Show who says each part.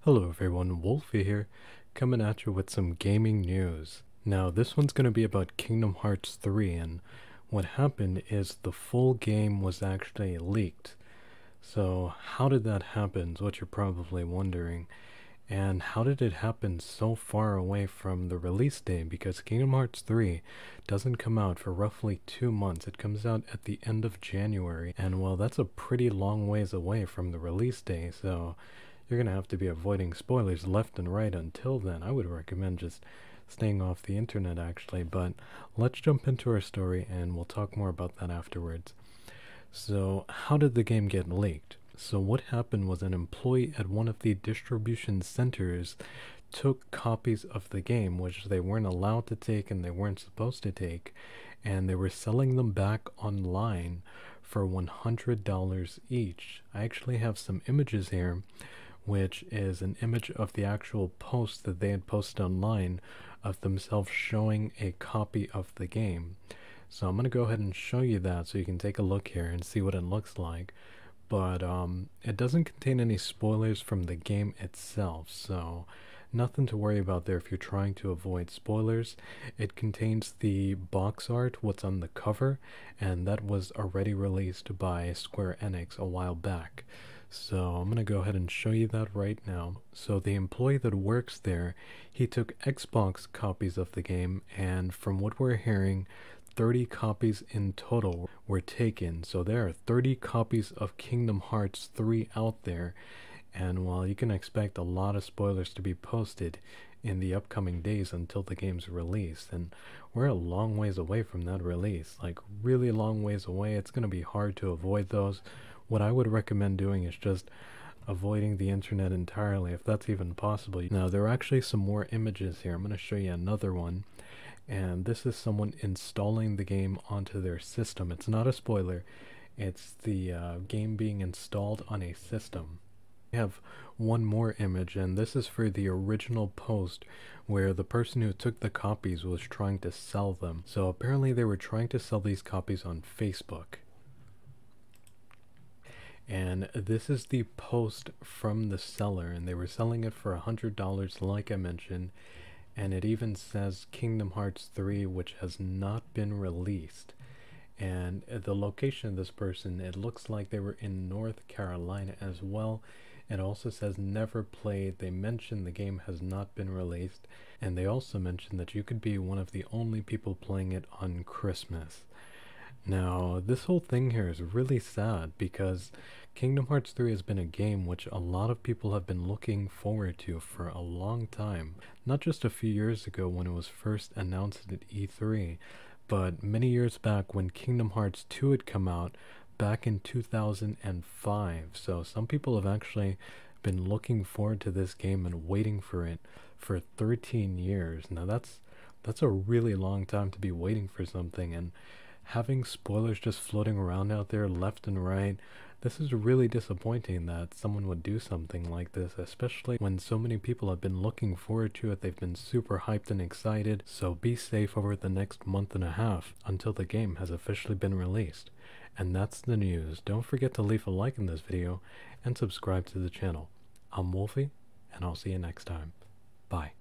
Speaker 1: Hello everyone, Wolfie here, coming at you with some gaming news. Now this one's going to be about Kingdom Hearts 3, and what happened is the full game was actually leaked. So how did that happen is what you're probably wondering. And how did it happen so far away from the release date? Because Kingdom Hearts 3 doesn't come out for roughly 2 months. It comes out at the end of January. And well, that's a pretty long ways away from the release date. So you're going to have to be avoiding spoilers left and right until then. I would recommend just staying off the internet actually. But let's jump into our story and we'll talk more about that afterwards. So how did the game get leaked? So what happened was an employee at one of the distribution centers took copies of the game, which they weren't allowed to take and they weren't supposed to take, and they were selling them back online for $100 each. I actually have some images here, which is an image of the actual post that they had posted online of themselves showing a copy of the game. So I'm going to go ahead and show you that so you can take a look here and see what it looks like. But it doesn't contain any spoilers from the game itself, so nothing to worry about there if you're trying to avoid spoilers. It contains the box art, what's on the cover, and that was already released by Square Enix a while back. So I'm going to go ahead and show you that right now. So the employee that works there, he took Xbox copies of the game, and from what we're hearing, 30 copies in total were taken. So there are 30 copies of Kingdom Hearts 3 out there, and while you can expect a lot of spoilers to be posted in the upcoming days until the game's released, and we're a long ways away from that release, like really long ways away. It's going to be hard to avoid those. What I would recommend doing is just avoiding the internet entirely, if that's even possible. Now there are actually some more images here. I'm going to show you another one, and this is someone installing the game onto their system. It's not a spoiler, it's the game being installed on a system. We have one more image, and this is for the original post where the person who took the copies was trying to sell them. So apparently they were trying to sell these copies on Facebook. And this is the post from the seller, and they were selling it for $100 like I mentioned, and it even says Kingdom Hearts 3, which has not been released. And the location of this person, it looks like they were in North Carolina as well. It also says never played. They mention the game has not been released, and they also mention that you could be one of the only people playing it on Christmas. Now, this whole thing here is really sad because Kingdom Hearts 3 has been a game which a lot of people have been looking forward to for a long time. Not just a few years ago when it was first announced at E3, but many years back when Kingdom Hearts 2 had come out back in 2005. So some people have actually been looking forward to this game and waiting for it for 13 years. Now that's a really long time to be waiting for something, and having spoilers just floating around out there left and right, this is really disappointing that someone would do something like this, especially when so many people have been looking forward to it. They've been super hyped and excited. So be safe over the next month and a half until the game has officially been released. And that's the news. Don't forget to leave a like in this video and subscribe to the channel. I'm Wolfie, and I'll see you next time. Bye.